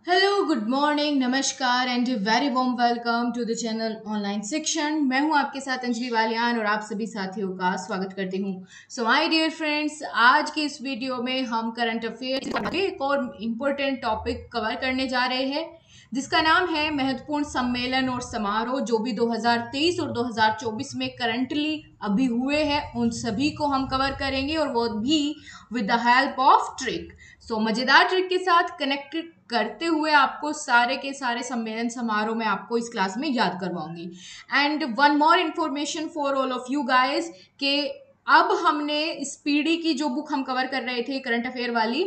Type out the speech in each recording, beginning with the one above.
Hello, good morning, नमस्कार and very warm welcome to the channel online section. मैं हूं आपके साथ अंजलि वालियान और आप सभी साथियों का स्वागत करती हूं। सो माय डियर फ्रेंड्स, आज की इस वीडियो में हम करंट अफेयर एक और इम्पोर्टेंट टॉपिक कवर करने जा रहे हैं जिसका नाम है महत्वपूर्ण सम्मेलन और समारोह जो भी 2023 और 2024 में करंटली अभी हुए हैं उन सभी को हम कवर करेंगे और वो भी with the help of trick. So मजेदार ट्रिक के साथ कनेक्ट करते हुए आपको सारे के सारे सम्मेलन समारोह में आपको इस क्लास में याद करवाऊंगी। And one more information for all of you guys के अब हमने स्पीडी की जो बुक हम कवर कर रहे थे करंट अफेयर वाली,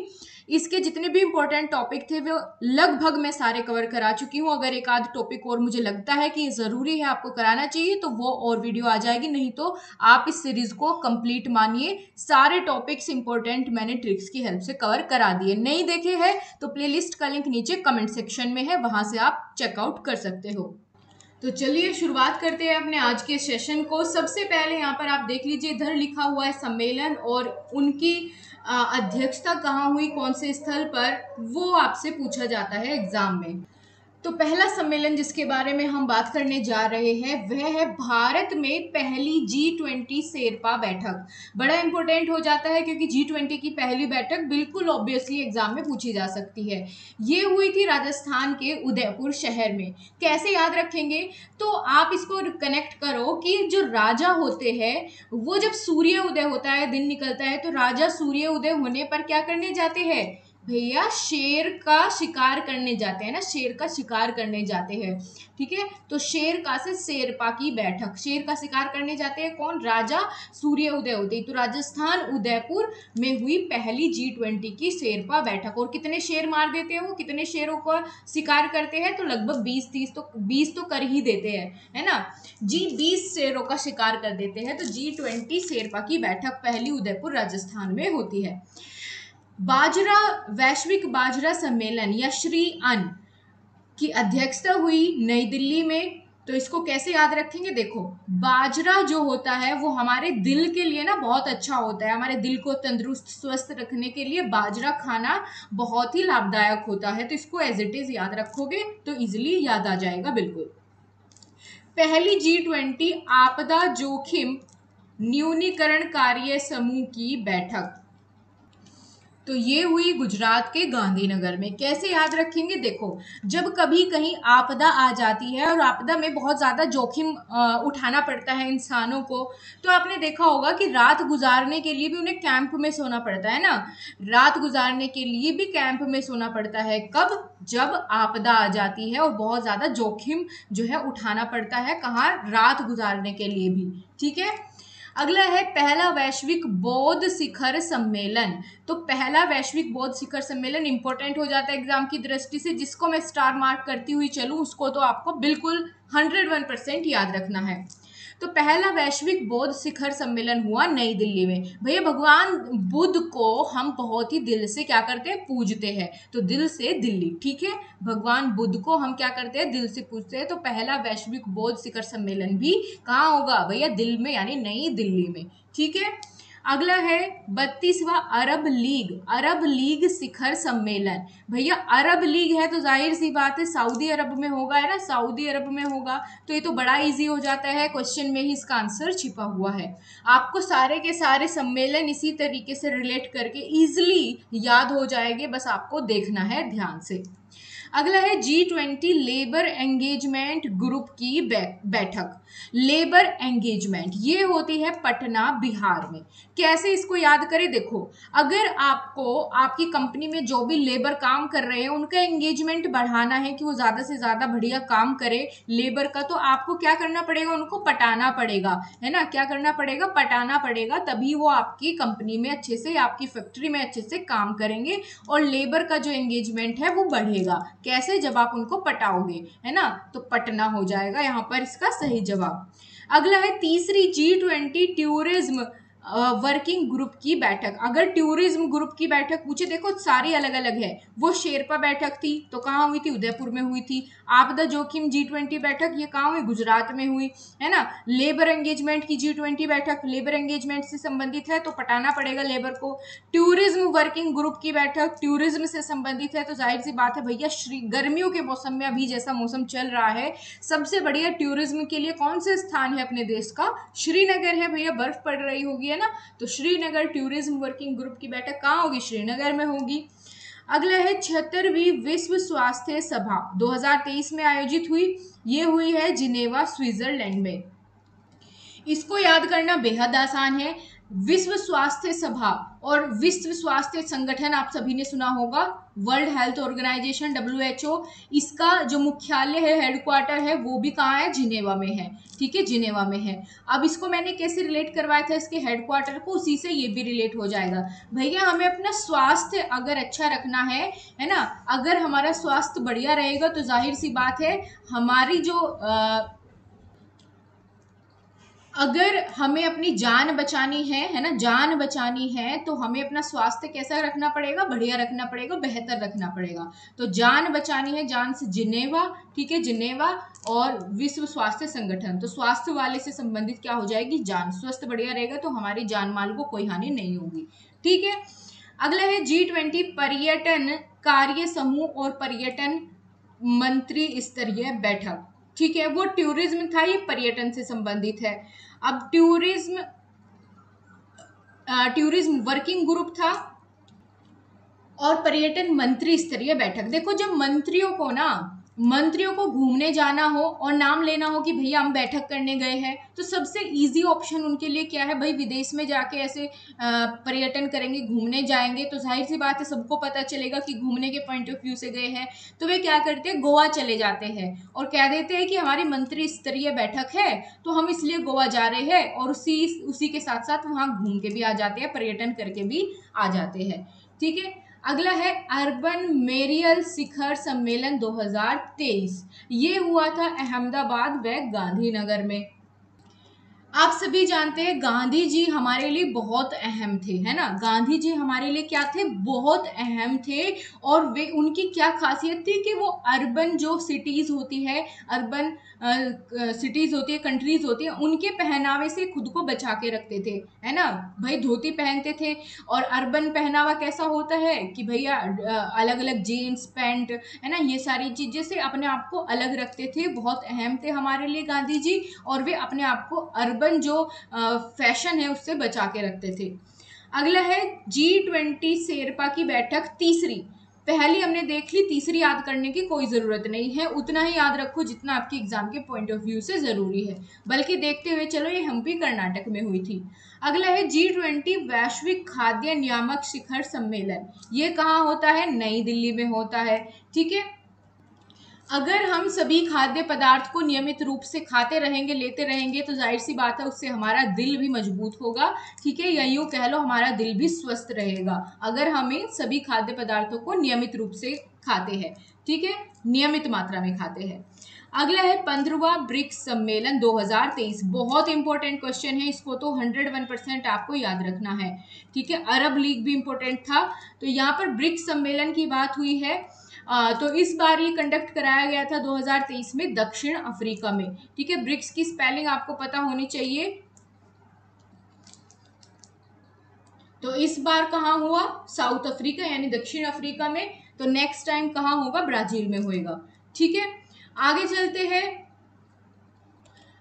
इसके जितने भी इंपॉर्टेंट टॉपिक थे वो लगभग मैं सारे कवर करा चुकी हूँ। अगर एक आध टॉपिक और मुझे लगता है कि ज़रूरी है आपको कराना चाहिए तो वो और वीडियो आ जाएगी, नहीं तो आप इस सीरीज को कंप्लीट मानिए। सारे टॉपिक्स इंपॉर्टेंट मैंने ट्रिक्स की हेल्प से कवर करा दिए। नहीं देखे हैं तो प्लेलिस्ट का लिंक नीचे कमेंट सेक्शन में है, वहां से आप चेकआउट कर सकते हो। तो चलिए शुरुआत करते हैं अपने आज के सेशन को। सबसे पहले यहाँ पर आप देख लीजिए, इधर लिखा हुआ है सम्मेलन और उनकी अध्यक्षता कहाँ हुई, कौन से स्थल पर, वो आपसे पूछा जाता है एग्जाम में। तो पहला सम्मेलन जिसके बारे में हम बात करने जा रहे हैं वह है भारत में पहली G20 शेरपा बैठक। बड़ा इंपॉर्टेंट हो जाता है क्योंकि G20 की पहली बैठक बिल्कुल ऑब्वियसली एग्जाम में पूछी जा सकती है। ये हुई थी राजस्थान के उदयपुर शहर में। कैसे याद रखेंगे, तो आप इसको कनेक्ट करो कि जो राजा होते हैं वो जब सूर्य उदय होता है, दिन निकलता है, तो राजा सूर्य उदय होने पर क्या करने जाते हैं भैया, शेर का शिकार करने जाते हैं ना, शेर का शिकार करने जाते हैं। ठीक है, तो शेर का से शेरपा की बैठक, शेर का शिकार करने जाते हैं कौन, राजा सूर्य उदय होते ही। तो राजस्थान उदयपुर में हुई पहली G20 की शेरपा बैठक। और कितने शेर मार देते हैं वो, कितने शेरों का शिकार करते हैं, तो लगभग 20 तो कर ही देते हैं, है ना जी, 20 शेरों का शिकार कर देते हैं। तो G20 शेरपा की बैठक पहली उदयपुर राजस्थान में होती है। बाजरा वैश्विक बाजरा सम्मेलन या श्री अन्न की अध्यक्षता हुई नई दिल्ली में। तो इसको कैसे याद रखेंगे, देखो बाजरा जो होता है वो हमारे दिल के लिए ना बहुत अच्छा होता है। हमारे दिल को तंदुरुस्त स्वस्थ रखने के लिए बाजरा खाना बहुत ही लाभदायक होता है। तो इसको एज इट इज याद रखोगे तो इजिली याद आ जाएगा बिल्कुल। पहली G20 आपदा जोखिम न्यूनीकरण कार्य समूह की बैठक, तो ये हुई गुजरात के गांधीनगर में। कैसे याद रखेंगे, देखो जब कभी कहीं आपदा आ जाती है और आपदा में बहुत ज़्यादा जोखिम उठाना पड़ता है इंसानों को, तो आपने देखा होगा कि रात गुजारने के लिए भी उन्हें कैंप में सोना पड़ता है ना, रात गुजारने के लिए भी कैंप में सोना पड़ता है। कब, जब आपदा आ जाती है और बहुत ज़्यादा जोखिम जो है उठाना पड़ता है, कहाँ, रात गुजारने के लिए भी। ठीक है, अगला है पहला वैश्विक बौद्ध शिखर सम्मेलन। तो पहला वैश्विक बौद्ध शिखर सम्मेलन इंपॉर्टेंट हो जाता है एग्जाम की दृष्टि से। जिसको मैं स्टार मार्क करती हुई चलूं उसको तो आपको बिल्कुल 101% याद रखना है। तो पहला वैश्विक बौद्ध शिखर सम्मेलन हुआ नई दिल्ली में। भैया भगवान बुद्ध को हम बहुत ही दिल से क्या करते हैं, पूजते हैं। तो दिल से दिल्ली, ठीक है, भगवान बुद्ध को हम क्या करते हैं, दिल से पूजते हैं। तो पहला वैश्विक बौद्ध शिखर सम्मेलन भी कहाँ होगा भैया, दिल में, यानी नई दिल्ली में। ठीक है, अगला है 32वां अरब लीग शिखर सम्मेलन। भैया अरब लीग है तो जाहिर सी बात है सऊदी अरब में होगा, है ना, सऊदी अरब में होगा। तो ये तो बड़ा इजी हो जाता है, क्वेश्चन में ही इसका आंसर छिपा हुआ है। आपको सारे के सारे सम्मेलन इसी तरीके से रिलेट करके इजिली याद हो जाएंगे, बस आपको देखना है ध्यान से। अगला है G20 लेबर एंगेजमेंट ग्रुप की बैठक। लेबर एंगेजमेंट ये होती है पटना बिहार में। कैसे इसको याद करें, देखो अगर आपको आपकी कंपनी में जो भी लेबर काम कर रहे हैं उनका एंगेजमेंट बढ़ाना है कि वो ज्यादा से ज्यादा बढ़िया काम करे लेबर का, तो आपको क्या करना पड़ेगा, उनको पटाना पड़ेगा, है ना, क्या करना पड़ेगा, पटाना पड़ेगा। तभी वो आपकी कंपनी में अच्छे से, आपकी फैक्ट्री में अच्छे से काम करेंगे और लेबर का जो एंगेजमेंट है वो बढ़ेगा। कैसे, जब आप उनको पटाओगे, है ना, तो पटना हो जाएगा यहाँ पर इसका सही जवाब। अगला है तीसरी G20 टूरिज्म वर्किंग ग्रुप की बैठक। अगर टूरिज्म ग्रुप की बैठक पूछे, देखो सारी अलग अलग है। वो शेरपा बैठक थी तो कहाँ हुई थी? उदयपुर में हुई थी। आपदा जोखिम G20 बैठक, ये कहाँ हुई? गुजरात में हुई, है ना। लेबर एंगेजमेंट की G20 बैठक, लेबर एंगेजमेंट से संबंधित है तो पटाना पड़ेगा लेबर को। टूरिज्म वर्किंग ग्रुप की बैठक टूरिज्म से संबंधित है तो जाहिर सी बात है भैया, गर्मियों के मौसम में अभी जैसा मौसम चल रहा है, सबसे बढ़िया टूरिज्म के लिए कौन सा स्थान है अपने देश का? श्रीनगर है भैया, बर्फ पड़ रही होगी, है ना। तो श्रीनगर टूरिज्म वर्किंग ग्रुप की बैठक कहाँ होगी? श्रीनगर में होगी। अगला है 76वीं विश्व स्वास्थ्य सभा 2023 में आयोजित हुई। ये हुई है जिनेवा, स्विट्जरलैंड में। इसको याद करना बेहद आसान है। विश्व स्वास्थ्य सभा और विश्व स्वास्थ्य संगठन आप सभी ने सुना होगा, वर्ल्ड हेल्थ ऑर्गेनाइजेशन WHO। इसका जो मुख्यालय है, हेडक्वार्टर है, वो भी कहाँ है? जिनेवा में है। ठीक है, जिनेवा में है। अब इसको मैंने कैसे रिलेट करवाया था इसके हेडक्वार्टर को, उसी से ये भी रिलेट हो जाएगा। भैया हमें अपना स्वास्थ्य अगर अच्छा रखना है ना, अगर हमारा स्वास्थ्य बढ़िया रहेगा तो जाहिर सी बात है हमारी जो अगर हमें अपनी जान बचानी है ना, जान बचानी है तो हमें अपना स्वास्थ्य कैसा रखना पड़ेगा? बढ़िया रखना पड़ेगा, बेहतर रखना पड़ेगा। तो जान बचानी है, जान से जिनेवा, ठीक है, जिनेवा और विश्व स्वास्थ्य संगठन। तो स्वास्थ्य वाले से संबंधित क्या हो जाएगी? जान। स्वस्थ बढ़िया रहेगा तो हमारी जान माल को कोई हानि नहीं होगी। ठीक है। अगला है G20 पर्यटन कार्य समूह और पर्यटन मंत्री स्तरीय बैठक। ठीक है, वो टूरिज्म था, ये पर्यटन से संबंधित है। अब टूरिज्म वर्किंग ग्रुप था और पर्यटन मंत्री स्तरीय बैठक। देखो जब मंत्रियों को घूमने जाना हो और नाम लेना हो कि भैया हम बैठक करने गए हैं, तो सबसे इजी ऑप्शन उनके लिए क्या है? भाई विदेश में जाके ऐसे पर्यटन करेंगे, घूमने जाएंगे, तो जाहिर सी बात है सबको पता चलेगा कि घूमने के पॉइंट ऑफ व्यू से गए हैं। तो वे क्या करते हैं? गोवा चले जाते हैं और कह देते हैं कि हमारी मंत्री स्तरीय बैठक है तो हम इसलिए गोवा जा रहे हैं, और उसी के साथ साथ वहाँ घूम के भी आ जाते हैं, पर्यटन करके भी आ जाते हैं। ठीक है। अगला है अर्बन मेरियल शिखर सम्मेलन 2023। ये हुआ था अहमदाबाद व गांधीनगर में। आप सभी जानते हैं गांधी जी हमारे लिए बहुत अहम थे, है ना। गांधी जी हमारे लिए क्या थे? बहुत अहम थे। और वे, उनकी क्या खासियत थी कि वो अर्बन जो सिटीज होती है, अर्बन सिटीज होती है, कंट्रीज होती है, उनके पहनावे से खुद को बचा के रखते थे, है ना। भाई धोती पहनते थे। और अर्बन पहनावा कैसा होता है कि भैया अलग अलग जीन्स पैंट, है ना, ये सारी चीजें से अपने आप को अलग रखते थे। बहुत अहम थे हमारे लिए गांधी जी, और वे अपने आप को अर्बन जो फैशन है उससे बचा के रखते थे। अगला है G20 शेरपा की बैठक तीसरी। पहली हमने देख ली, तीसरी याद करने की कोई जरूरत नहीं है, उतना ही याद रखो जितना आपके एग्जाम के पॉइंट ऑफ व्यू से जरूरी है। बल्कि देखते हुए चलो, ये हम्पी कर्नाटक में हुई थी। अगला है G20 वैश्विक खाद्य नियामक शिखर सम्मेलन। ये कहाँ होता है? नई दिल्ली में होता है। ठीक है। अगर हम सभी खाद्य पदार्थ को नियमित रूप से खाते रहेंगे, लेते रहेंगे, तो जाहिर सी बात है उससे हमारा दिल भी मजबूत होगा। ठीक है, या यूं कह लो हमारा दिल भी स्वस्थ रहेगा अगर हमें सभी खाद्य पदार्थों को नियमित रूप से खाते हैं। ठीक है, नियमित मात्रा में खाते हैं। अगला है 15वां ब्रिक्स सम्मेलन 2023। बहुत इंपॉर्टेंट क्वेश्चन है, इसको तो 101% आपको याद रखना है। ठीक है, अरब लीग भी इंपॉर्टेंट था। तो यहाँ पर ब्रिक्स सम्मेलन की बात हुई है। तो इस बार ये कंडक्ट कराया गया था 2023 में दक्षिण अफ्रीका में। ठीक है, ब्रिक्स की स्पेलिंग आपको पता होनी चाहिए। तो इस बार कहाँ हुआ? साउथ अफ्रीका यानी दक्षिण अफ्रीका में। तो नेक्स्ट टाइम कहाँ होगा? ब्राजील में होएगा। ठीक है, आगे चलते हैं।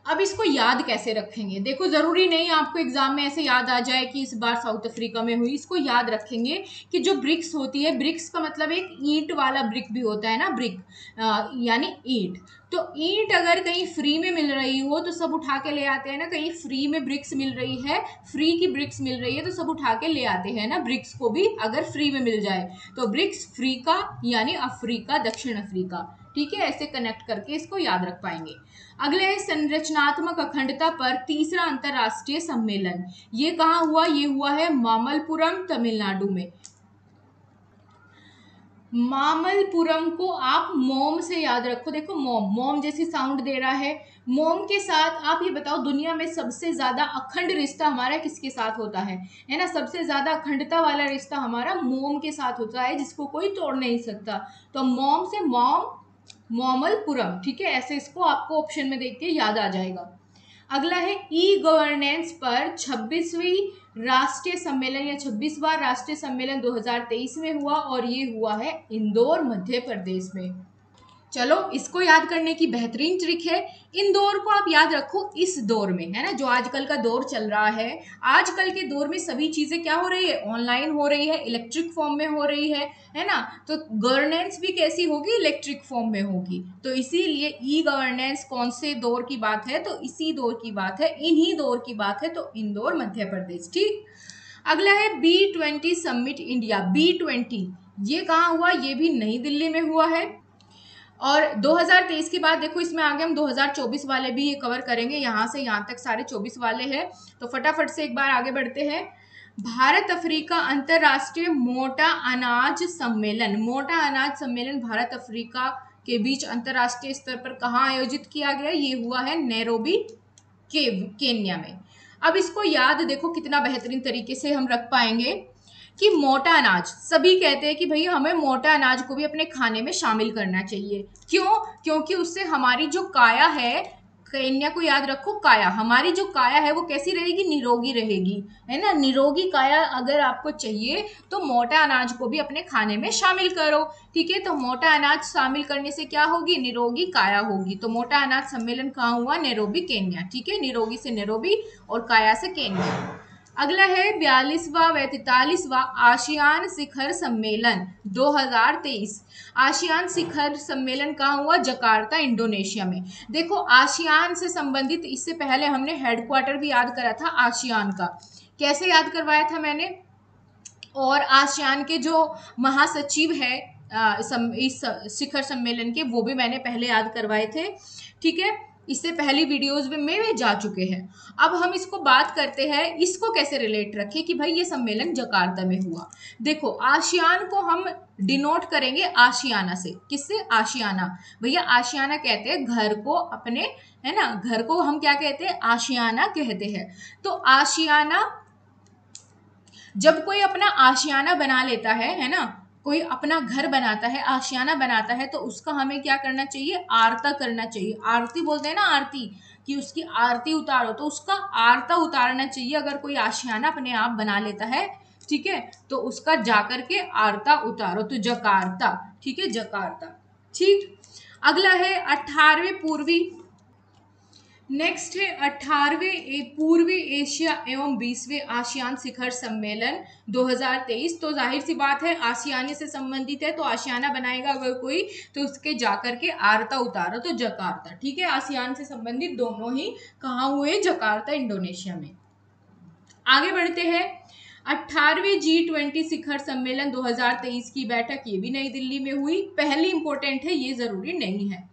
अब इसको याद कैसे रखेंगे? देखो जरूरी नहीं आपको एग्जाम में ऐसे याद आ जाए कि इस बार साउथ अफ्रीका में हुई। इसको याद रखेंगे कि जो ब्रिक्स होती है, ब्रिक्स का मतलब एक ईंट वाला ब्रिक भी होता है ना, ब्रिक यानी ईंट। तो ईंट अगर कहीं फ्री में मिल रही हो तो सब उठा के ले आते हैं ना। कहीं फ्री में ब्रिक्स मिल रही है, फ्री की ब्रिक्स मिल रही है तो सब उठा के ले आते हैं ना, ब्रिक्स को भी अगर फ्री में मिल जाए तो। ब्रिक्स फ्री का यानी अफ्रीका, दक्षिण अफ्रीका। ठीक है, ऐसे कनेक्ट करके इसको याद रख पाएंगे। अगले है संरचनात्मक अखंडता पर तीसरा अंतरराष्ट्रीय सम्मेलन। ये कहाँ हुआ? ये हुआ है मामल्लपुरम, तमिलनाडु में। मामल्लपुरम को आप मोम से याद रखो। देखो मोम, मोम जैसी साउंड दे रहा है। मोम के साथ आप ये बताओ दुनिया में सबसे ज्यादा अखंड रिश्ता हमारा किसके साथ होता है ना? सबसे ज्यादा अखंडता वाला रिश्ता हमारा मोम के साथ होता है, जिसको कोई तोड़ नहीं सकता। तो मोम से मोम, मामल्लपुरम, ठीक है, ऐसे इसको आपको ऑप्शन में देख के याद आ जाएगा। अगला है ई गवर्नेंस पर 26वीं राष्ट्रीय सम्मेलन या 26वां राष्ट्रीय सम्मेलन 2023 में हुआ, और ये हुआ है इंदौर मध्य प्रदेश में। चलो, इसको याद करने की बेहतरीन ट्रिक है, इंदौर को आप याद रखो इस दौर में, है ना, जो आजकल का दौर चल रहा है। आजकल के दौर में सभी चीजें क्या हो रही है? ऑनलाइन हो रही है, इलेक्ट्रिक फॉर्म में हो रही है ना? तो गवर्नेंस भी कैसी होगी? इलेक्ट्रिक फॉर्म में होगी। तो इसीलिए ई गवर्नेंस कौन से दौर की बात है? तो इसी दौर की बात है, इन्हीं दौर की बात है, तो इंदौर मध्य प्रदेश। ठीक। अगला है B20 समिट इंडिया। B20 ये कहाँ हुआ? ये भी नई दिल्ली में हुआ है। और 2023 की बात देखो, इसमें आगे हम 2024 वाले भी ये कवर करेंगे, यहाँ से यहाँ तक सारे 24 वाले हैं। तो फटाफट से एक बार आगे बढ़ते हैं। भारत अफ्रीका अंतरराष्ट्रीय मोटा अनाज सम्मेलन। मोटा अनाज सम्मेलन भारत अफ्रीका के बीच अंतरराष्ट्रीय स्तर पर कहाँ आयोजित किया गया? ये हुआ है नैरोबी केन्या में। अब इसको याद देखो कितना बेहतरीन तरीके से हम रख पाएंगे कि मोटा अनाज, सभी कहते हैं कि भैया हमें मोटा अनाज को भी अपने खाने में शामिल करना चाहिए। क्यों? क्योंकि उससे हमारी जो काया है, केन्या को याद रखो, काया, हमारी जो काया है वो कैसी रहेगी? निरोगी रहेगी, है ना? निरोगी काया अगर आपको चाहिए तो मोटा अनाज को भी अपने खाने में शामिल करो। ठीक है, तो मोटा अनाज शामिल करने से क्या होगी? निरोगी काया होगी। तो मोटा अनाज सम्मेलन कहाँ हुआ? Nairobi Kenya. ठीक है, निरोगी से नैरोबी और काया से केन्या। अगला है 42वां व 43वां आसियान शिखर सम्मेलन 2023। आसियान शिखर सम्मेलन कहाँ हुआ? जकार्ता, इंडोनेशिया में। देखो, आसियान से संबंधित इससे पहले हमने हेडक्वार्टर भी याद करा था आसियान का। कैसे याद करवाया था मैंने? और आसियान के जो महासचिव है इस शिखर सम्मेलन के, वो भी मैंने पहले याद करवाए थे। ठीक है, इससे पहली वीडियोस में जा चुके हैं। अब हम इसको बात करते हैं, इसको कैसे रिलेट रखें कि भाई ये सम्मेलन जकार्ता में हुआ। देखो, आसियान को हम डिनोट करेंगे आशियाना से। किससे? आशियाना। भैया आशियाना कहते हैं घर को अपने, है ना, घर को हम क्या कहते हैं? आशियाना कहते हैं। तो आशियाना, जब कोई अपना आशियाना बना लेता है ना, कोई अपना घर बनाता है, आशियाना बनाता है, तो उसका हमें क्या करना चाहिए? आरता करना चाहिए। आरती बोलते हैं ना, आरती, कि उसकी आरती उतारो, तो उसका आरता उतारना चाहिए अगर कोई आशियाना अपने आप बना लेता है। ठीक है, तो उसका जाकर के आरता उतारो, तो जकार्ता। ठीक है, जकार्ता। ठीक। अगला है 18वें पूर्वी, नेक्स्ट है 18वें पूर्वी एशिया एवं 20वें आसियान शिखर सम्मेलन 2023। तो जाहिर सी बात है आसियाने से संबंधित है, तो आशियाना बनाएगा अगर कोई, तो उसके जाकर के आरता उतारो, तो जकार्ता। ठीक है, आसियान से संबंधित दोनों ही कहाँ हुए? जकार्ता, इंडोनेशिया में। आगे बढ़ते हैं। 18वें G20 शिखर सम्मेलन 2023 की बैठक, ये भी नई दिल्ली में हुई। पहली इंपॉर्टेंट है, ये जरूरी नहीं है।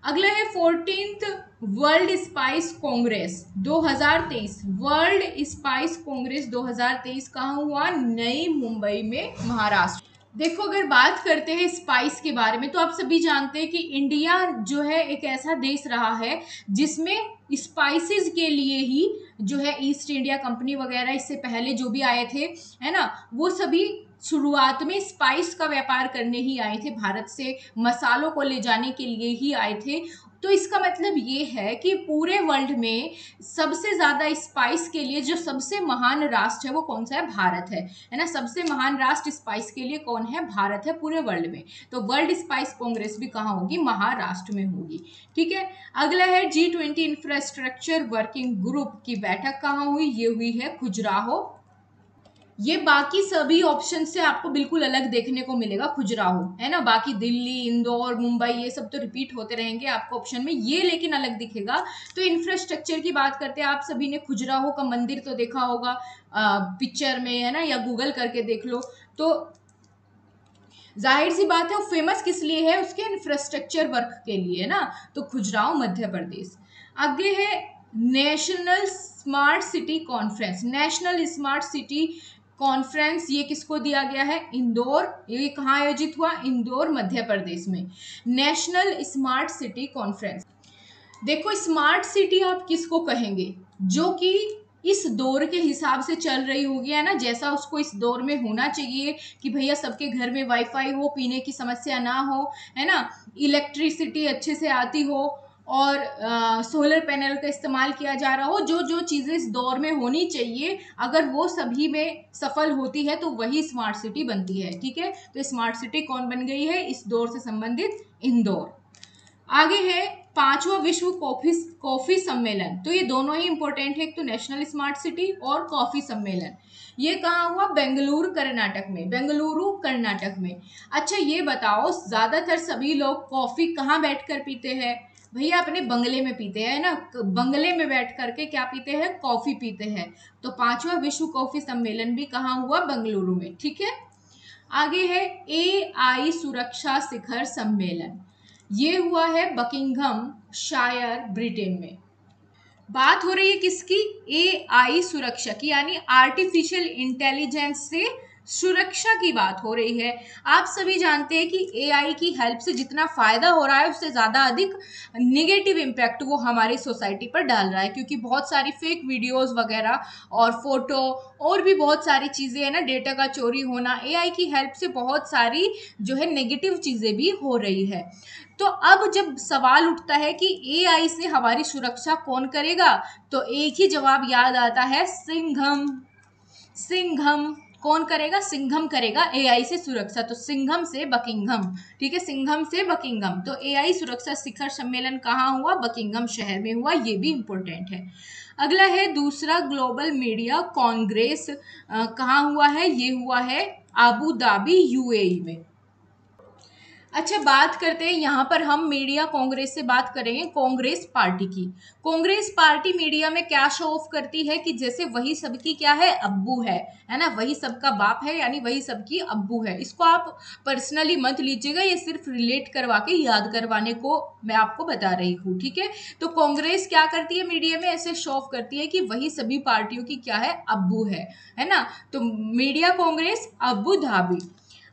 अगला है 14th world spice Congress 2023। World spice Congress 2023 कहाँ हुआ? नई मुंबई में, महाराष्ट्र। देखो, अगर बात करते हैं स्पाइस के बारे में, तो आप सभी जानते हैं कि इंडिया जो है एक ऐसा देश रहा है जिसमें स्पाइसेस के लिए ही जो है ईस्ट इंडिया कंपनी वगैरह, इससे पहले जो भी आए थे, है ना, वो सभी शुरुआत में स्पाइस का व्यापार करने ही आए थे, भारत से मसालों को ले जाने के लिए ही आए थे। तो इसका मतलब ये है कि पूरे वर्ल्ड में सबसे ज्यादा स्पाइस के लिए जो सबसे महान राष्ट्र है वो कौन सा है? भारत है ना? सबसे महान राष्ट्र स्पाइस के लिए कौन है? भारत है पूरे वर्ल्ड में। तो वर्ल्ड स्पाइस कांग्रेस भी कहाँ होगी? महाराष्ट्र में होगी। ठीक है। अगला है G20 इंफ्रास्ट्रक्चर वर्किंग ग्रुप की बैठक कहाँ हुई? ये हुई है खजुराहो। ये बाकी सभी ऑप्शन से आपको बिल्कुल अलग देखने को मिलेगा, खजुराहो, है ना। बाकी दिल्ली, इंदौर, मुंबई, ये सब तो रिपीट होते रहेंगे आपको ऑप्शन में, ये लेकिन अलग दिखेगा। तो इंफ्रास्ट्रक्चर की बात करते हैं, आप सभी ने खजुराहो का मंदिर तो देखा होगा पिक्चर में, है ना, या गूगल करके देख लो। तो जाहिर सी बात है वो फेमस किस लिए है? उसके इंफ्रास्ट्रक्चर वर्क के लिए, ना। तो खजुराहो, मध्य प्रदेश। आगे है national smart city conference. National smart city conference, ये किसको दिया गया है? इंदौर। ये कहाँ आयोजित हुआ? इंदौर मध्य प्रदेश में। National smart city conference. देखो स्मार्ट सिटी आप किसको कहेंगे? जो कि इस दौर के हिसाब से चल रही होगी, है ना, जैसा उसको इस दौर में होना चाहिए कि भैया सबके घर में वाईफाई हो, पीने की समस्या ना हो, है ना, इलेक्ट्रिसिटी अच्छे से आती हो और सोलर पैनल का इस्तेमाल किया जा रहा हो। जो जो चीज़ें इस दौर में होनी चाहिए, अगर वो सभी में सफल होती है तो वही स्मार्ट सिटी बनती है। ठीक है, तो स्मार्ट सिटी कौन बन गई है? इस दौर से संबंधित इंदौर। आगे है 5वां विश्व कॉफी सम्मेलन। तो ये दोनों ही इंपॉर्टेंट है, एक तो नेशनल स्मार्ट सिटी और कॉफी सम्मेलन। ये कहाँ हुआ? बेंगलुरु कर्नाटक में। बेंगलुरु कर्नाटक में। अच्छा ये बताओ, ज्यादातर सभी लोग कॉफी कहाँ बैठकर पीते हैं? भैया अपने बंगले में पीते हैं ना, बंगले में बैठ करके क्या पीते हैं? कॉफी पीते हैं। तो 5वां विश्व कॉफी सम्मेलन भी कहाँ हुआ? बेंगलुरु में। ठीक है, आगे है AI सुरक्षा शिखर सम्मेलन। ये हुआ है बकिंघम शायर, ब्रिटेन में। बात हो रही है किसकी? AI सुरक्षा की, यानी आर्टिफिशियल इंटेलिजेंस से सुरक्षा की बात हो रही है। आप सभी जानते हैं कि AI की हेल्प से जितना फायदा हो रहा है उससे ज्यादा अधिक नेगेटिव इम्पैक्ट वो हमारी सोसाइटी पर डाल रहा है, क्योंकि बहुत सारी फेक वीडियोस वगैरह और फोटो और भी बहुत सारी चीजें है ना, डेटा का चोरी होना, AI की हेल्प से बहुत सारी जो है नेगेटिव चीजें भी हो रही है। तो अब जब सवाल उठता है कि AI से हमारी सुरक्षा कौन करेगा, तो एक ही जवाब याद आता है, सिंघम। सिंघम कौन करेगा? सिंघम करेगा AI से सुरक्षा। तो सिंघम से बकिंघम। ठीक है, सिंघम से बकिंघम। तो AI सुरक्षा शिखर सम्मेलन कहाँ हुआ? बकिंघम शहर में हुआ। ये भी इंपॉर्टेंट है। अगला है दूसरा ग्लोबल मीडिया कांग्रेस, कहाँ हुआ है? ये हुआ है अबू धाबी, UAE में। अच्छा बात करते हैं, यहाँ पर हम मीडिया कांग्रेस से बात करेंगे कांग्रेस पार्टी की। कांग्रेस पार्टी मीडिया में क्या शो ऑफ करती है कि जैसे वही सबकी क्या है? अब्बू है ना, वही सबका बाप है, यानी वही सबकी अब्बू है। इसको आप पर्सनली मत लीजिएगा, ये सिर्फ रिलेट करवा के याद करवाने को मैं आपको बता रही हूँ। ठीक है, तो कांग्रेस क्या करती है मीडिया में? ऐसे शो ऑफ करती है कि वही सभी पार्टियों की क्या है? अब्बू है ना। तो मीडिया कांग्रेस अबू धाबी।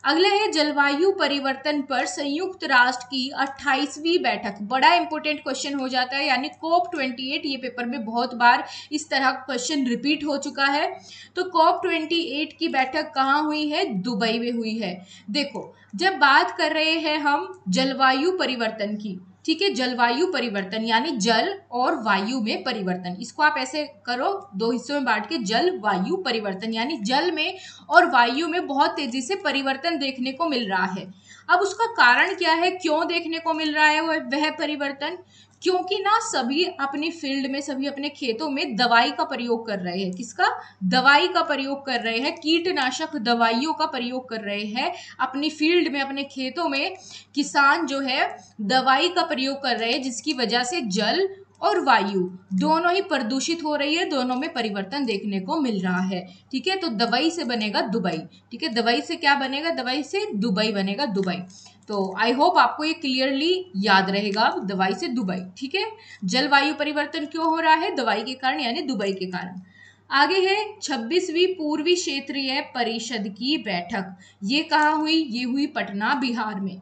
अगला है जलवायु परिवर्तन पर संयुक्त राष्ट्र की 28वीं बैठक। बड़ा इंपॉर्टेंट क्वेश्चन हो जाता है, यानी COP28। ये पेपर में बहुत बार इस तरह का क्वेश्चन रिपीट हो चुका है। तो COP28 की बैठक कहाँ हुई है? दुबई में हुई है। देखो जब बात कर रहे हैं हम जलवायु परिवर्तन की, ठीक है, जलवायु परिवर्तन यानी जल और वायु में परिवर्तन, इसको आप ऐसे करो दो हिस्सों में बांट के, जल वायु परिवर्तन, यानी जल में और वायु में बहुत तेजी से परिवर्तन देखने को मिल रहा है। अब उसका कारण क्या है? क्यों देखने को मिल रहा है वह परिवर्तन? क्योंकि ना सभी अपनी फील्ड में, सभी अपने खेतों में दवाई का प्रयोग कर रहे हैं। किसका? दवाई का प्रयोग कर रहे हैं, कीटनाशक दवाइयों का प्रयोग कर रहे हैं अपनी फील्ड में, अपने खेतों में किसान जो है दवाई का प्रयोग कर रहे हैं, जिसकी वजह से जल और वायु दोनों ही प्रदूषित हो रही है, दोनों में परिवर्तन देखने को मिल रहा है। ठीक है, तो दवाई से बनेगा दुबई। ठीक है, दवाई से क्या बनेगा? दवाई से दुबई बनेगा, दुबई। तो आई होप आपको ये क्लियरली याद रहेगा, दवाई से दुबई। ठीक है, जलवायु परिवर्तन क्यों हो रहा है? दवाई के कारण, यानी दुबई के कारण। आगे है 26वीं पूर्वी क्षेत्रीय परिषद की बैठक। ये कहाँ हुई? ये हुई पटना, बिहार में।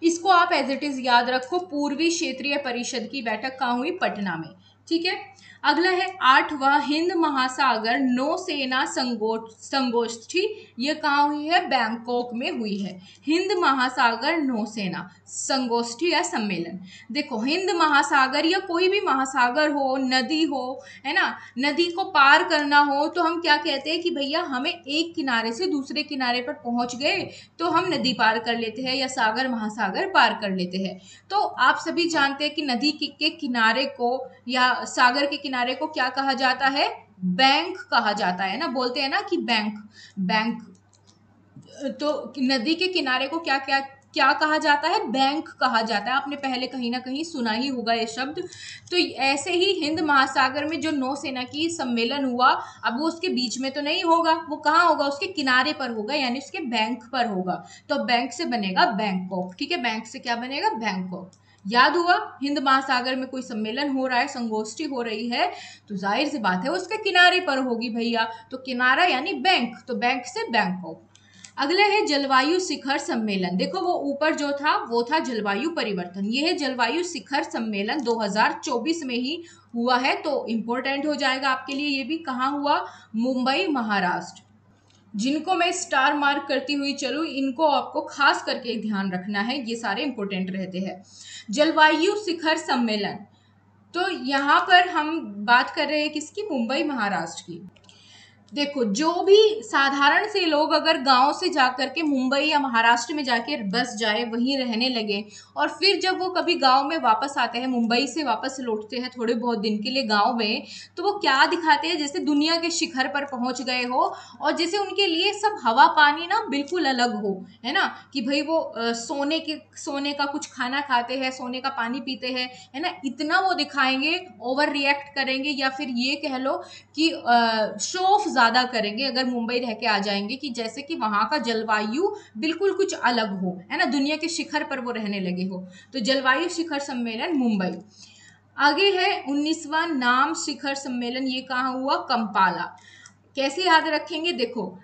इसको आप एज इट इज याद रखो, पूर्वी क्षेत्रीय परिषद की बैठक कहाँ हुई? पटना में। ठीक है, अगला है 8वां हिंद महासागर नौसेना संगोष्ठी। ये कहाँ हुई है? बैंकॉक में हुई है। हिंद महासागर नौसेना संगोष्ठी या सम्मेलन। देखो हिंद महासागर या कोई भी महासागर हो, नदी हो, है ना, नदी को पार करना हो तो हम क्या कहते हैं कि भैया हमें एक किनारे से दूसरे किनारे पर पहुंच गए तो हम नदी पार कर लेते हैं या सागर महासागर पार कर लेते हैं। तो आप सभी जानते हैं कि नदी के किनारे को या सागर के किनारे को क्या कहा जाता है? बैंक कहा जाता है ना, बोलते हैं ना कि बैंक बैंक। तो नदी के किनारे को क्या क्या क्या कहा जाता है? बैंक कहा जाता है। आपने पहले कहीं ना कहीं सुना ही होगा ये शब्द। तो ऐसे ही हिंद महासागर में जो नौसेना की सम्मेलन हुआ, अब वो उसके बीच में तो नहीं होगा, वो कहाँ होगा? उसके किनारे पर होगा, यानी उसके बैंक पर होगा। तो बैंक से बनेगा बैंकॉक। ठीक है, बैंक से क्या बनेगा? बैंकॉक। याद हुआ, हिंद महासागर में कोई सम्मेलन हो रहा है, संगोष्ठी हो रही है, तो जाहिर सी बात है उसके किनारे पर होगी भैया, तो किनारा यानी बैंक, तो बैंक से बैंकॉक। अगला है जलवायु शिखर सम्मेलन। देखो वो ऊपर जो था वो था जलवायु परिवर्तन, ये है जलवायु शिखर सम्मेलन 2024 में ही हुआ है, तो इंपॉर्टेंट हो जाएगा आपके लिए। ये भी कहाँ हुआ? मुंबई, महाराष्ट्र। जिनको मैं स्टार मार्क करती हुई चलूँ, इनको आपको खास करके ध्यान रखना है, ये सारे इंपॉर्टेंट रहते हैं। जलवायु शिखर सम्मेलन, तो यहाँ पर हम बात कर रहे हैं किसकी? मुंबई, महाराष्ट्र की। देखो जो भी साधारण से लोग अगर गांव से जाकर के मुंबई या महाराष्ट्र में जाके बस जाए, वहीं रहने लगे, और फिर जब वो कभी गांव में वापस आते हैं, मुंबई से वापस लौटते हैं थोड़े बहुत दिन के लिए गांव में, तो वो क्या दिखाते हैं? जैसे दुनिया के शिखर पर पहुंच गए हो, और जैसे उनके लिए सब हवा पानी ना बिल्कुल अलग हो, है ना, कि भाई वो सोने का कुछ खाना खाते हैं, सोने का पानी पीते हैं, है ना, इतना वो दिखाएंगे, ओवर रिएक्ट करेंगे, या फिर ये कह लो कि शो ऑफ ज्यादा करेंगे अगर मुंबई रह के आ जाएंगे, कि जैसे कि वहां का जलवायु बिल्कुल कुछ अलग हो, है ना, दुनिया के शिखर पर वो रहने लगे हो। तो जलवायु शिखर सम्मेलन मुंबई। आगे है 19वां नाम शिखर सम्मेलन, ये कहाँ हुआ? कंपाला। कैसे याद रखेंगे? देखो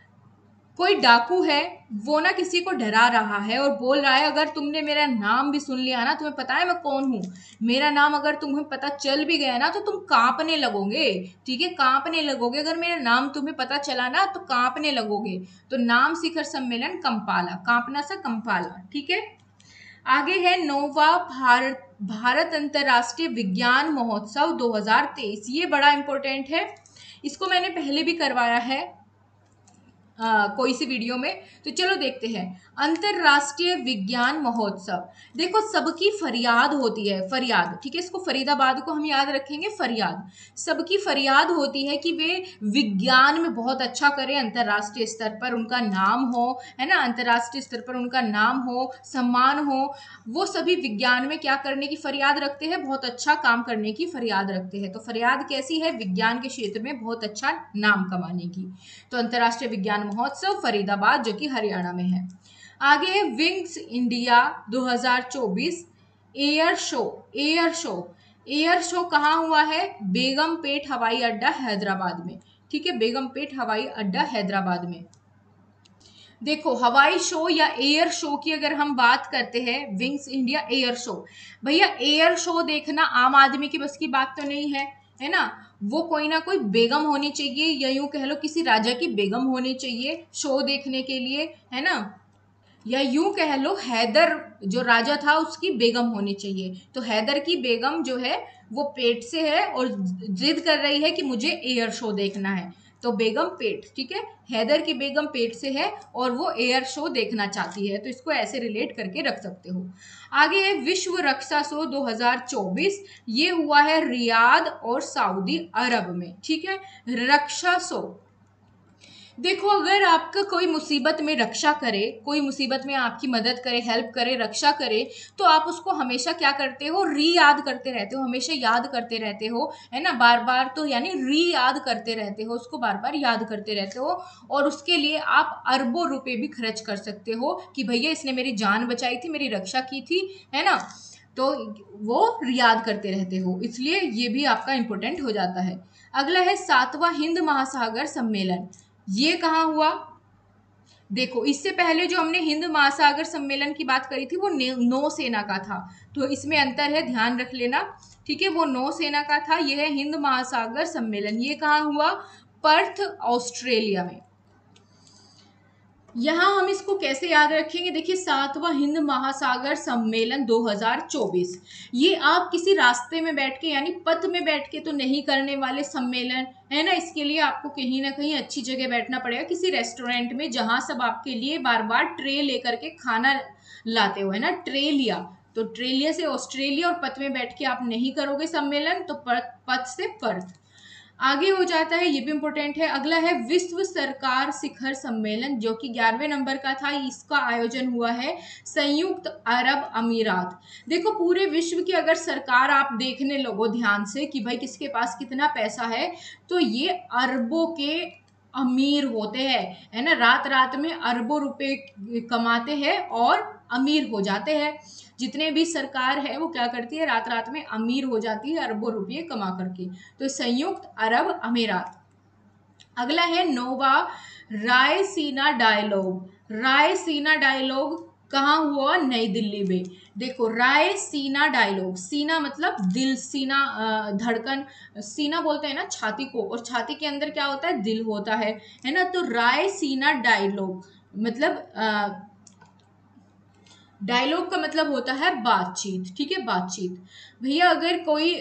कोई डाकू है, वो ना किसी को डरा रहा है और बोल रहा है अगर तुमने मेरा नाम भी सुन लिया ना, तुम्हें पता है मैं कौन हूँ, मेरा नाम अगर तुम्हें पता चल भी गया ना तो तुम कांपने लगोगे, ठीक है, कांपने लगोगे, अगर मेरा नाम तुम्हें पता चला ना तो कांपने लगोगे। तो नाम शिखर सम्मेलन कंपाला, कांपना सा कंपाला, ठीक है। आगे है 9वां भारत अंतरराष्ट्रीय विज्ञान महोत्सव 2023, ये बड़ा इंपॉर्टेंट है, इसको मैंने पहले भी करवाया है कोई सी वीडियो में, तो चलो देखते हैं। अंतरराष्ट्रीय विज्ञान महोत्सव, देखो सबकी फरियाद होती है, फरियाद, ठीक है, इसको फरीदाबाद को हम याद रखेंगे, फरियाद, सबकी फरियाद होती है कि वे विज्ञान में बहुत अच्छा करें, अंतरराष्ट्रीय स्तर पर उनका नाम हो, है ना, अंतरराष्ट्रीय स्तर पर उनका नाम हो, सम्मान हो, वो सभी विज्ञान में क्या करने की फरियाद रखते हैं? बहुत अच्छा काम करने की फरियाद रखते हैं। तो फरियाद कैसी है? विज्ञान के क्षेत्र में बहुत अच्छा नाम कमाने की। तो अंतरराष्ट्रीय विज्ञान महोत्सव फरीदाबाद, जो कि हरियाणा में है। आगे है wings India 2024 air show. Air show कहाँ हुआ है? बेगमपेट हवाई अड्डा, हैदराबाद में, ठीक है, बेगमपेट हवाई अड्डा, हैदराबाद में। देखो हवाई शो या एयर शो की अगर हम बात करते हैं, विंग्स इंडिया एयर शो, भैया एयर शो देखना आम आदमी की बस की बात तो नहीं है, है ना, वो कोई ना कोई बेगम होनी चाहिए, या यूं कह लो किसी राजा की बेगम होनी चाहिए शो देखने के लिए, है ना, या यूं कह लो हैदर जो राजा था उसकी बेगम होनी चाहिए। तो हैदर की बेगम जो है वो पेट से है और जिद कर रही है कि मुझे एयर शो देखना है, तो बेगम पेट, ठीक है, हैदर की बेगम पेट से है और वो एयर शो देखना चाहती है, तो इसको ऐसे रिलेट करके रख सकते हो। आगे है विश्व रक्षा शो 2024, ये हुआ है रियाद और सऊदी अरब में, ठीक है, रक्षा शो। देखो अगर आपका कोई मुसीबत में रक्षा करे, कोई मुसीबत में आपकी मदद करे, हेल्प करे, रक्षा करे, तो आप उसको हमेशा क्या करते हो? री याद करते रहते हो, हमेशा याद करते रहते हो, है ना, बार बार, तो यानी री याद करते रहते हो, उसको बार बार याद करते रहते हो, और उसके लिए आप अरबों रुपए भी खर्च कर सकते हो कि भैया इसने मेरी जान बचाई थी, मेरी रक्षा की थी, है ना, तो वो याद करते रहते हो, इसलिए ये भी आपका इंपॉर्टेंट हो जाता है। अगला है 7वां हिंद महासागर सम्मेलन, ये कहाँ हुआ? देखो इससे पहले जो हमने हिंद महासागर सम्मेलन की बात करी थी वो नौसेना का था, तो इसमें अंतर है, ध्यान रख लेना, ठीक है, वो नौसेना का था, यह है हिंद महासागर सम्मेलन, ये कहाँ हुआ? पर्थ, ऑस्ट्रेलिया में। यहाँ हम इसको कैसे याद रखेंगे? देखिए 7वां हिंद महासागर सम्मेलन 2024, ये आप किसी रास्ते में बैठ के यानी पथ में बैठ के तो नहीं करने वाले सम्मेलन, है ना, इसके लिए आपको कहीं ना कहीं अच्छी जगह बैठना पड़ेगा, किसी रेस्टोरेंट में जहां सब आपके लिए बार बार ट्रे लेकर के खाना लाते हो, है ना, ट्रे लिया, तो ट्रे लिया से ऑस्ट्रेलिया, और पथ में बैठ के आप नहीं करोगे सम्मेलन, तो पथ से पर्थ। आगे हो जाता है, ये भी इंपॉर्टेंट है। अगला है विश्व सरकार शिखर सम्मेलन, जो कि 11वें नंबर का था, इसका आयोजन हुआ है संयुक्त अरब अमीरात। देखो पूरे विश्व की अगर सरकार आप देखने लगो ध्यान से कि भाई किसके पास कितना पैसा है, तो ये अरबों के अमीर होते हैं, है ना, रात रात में अरबों रुपए कमाते हैं और अमीर हो जाते हैं। जितने भी सरकार है वो क्या करती है, रात रात में अमीर हो जाती है अरबों रुपये कमा करके। तो संयुक्त अरब अमीरात। अगला है नोवा रायसीना डायलॉग। रायसीना डायलॉग कहाँ हुआ, नई दिल्ली में। देखो रायसीना डायलॉग, सीना मतलब दिल, सीना धड़कन, सीना बोलते हैं ना छाती को, और छाती के अंदर क्या होता है, दिल होता है ना। तो रायसीना डायलॉग मतलब डायलॉग का मतलब होता है बातचीत, ठीक है, बातचीत। भैया अगर कोई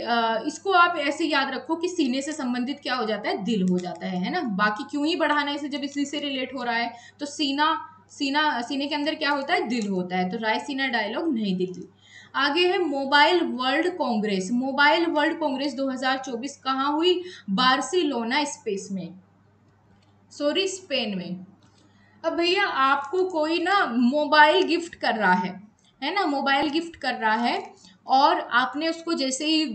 इसको आप ऐसे याद रखो कि सीने से संबंधित क्या हो जाता है, दिल हो जाता है ना। बाकी क्यों ही बढ़ाना इसे जब इसी से रिलेट हो रहा है। तो सीने के अंदर क्या होता है, दिल होता है। तो रायसीना डायलॉग नई दिल्ली। आगे है mobile world Congress. Mobile world Congress 2024 कहाँ हुई, बार्सिलोना स्पेन में। अब भैया आपको कोई ना मोबाइल गिफ्ट कर रहा है ना, मोबाइल गिफ्ट कर रहा है, और आपने उसको जैसे ही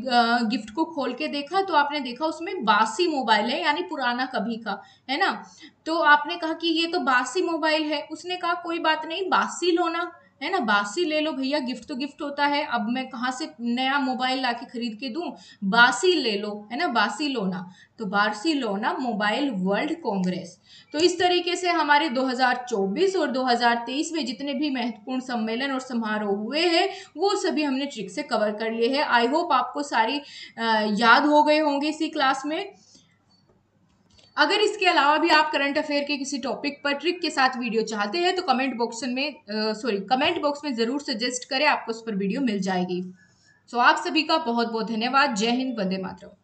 गिफ्ट को खोल के देखा तो आपने देखा उसमें बासी मोबाइल है, यानी पुराना कभी का, है ना। तो आपने कहा कि ये तो बासी मोबाइल है। उसने कहा कोई बात नहीं, बासी लो ना, है ना, बासी ले लो भैया, गिफ्ट तो गिफ्ट होता है, अब मैं कहाँ से नया मोबाइल लाके खरीद के दूं, बासी ले लो, है ना, बार्सिलोना। तो बार्सिलोना मोबाइल वर्ल्ड कांग्रेस। तो इस तरीके से हमारे 2024 और 2023 में जितने भी महत्वपूर्ण सम्मेलन और समारोह हुए हैं वो सभी हमने ट्रिक से कवर कर लिए हैं। आई होप आपको सारी याद हो गए होंगे इसी क्लास में। अगर इसके अलावा भी आप करंट अफेयर के किसी टॉपिक पर ट्रिक के साथ वीडियो चाहते हैं तो कमेंट बॉक्स में जरूर सजेस्ट करें, आपको उस पर वीडियो मिल जाएगी। सो आप सभी का बहुत बहुत धन्यवाद। जय हिंद, वंदे मातरम।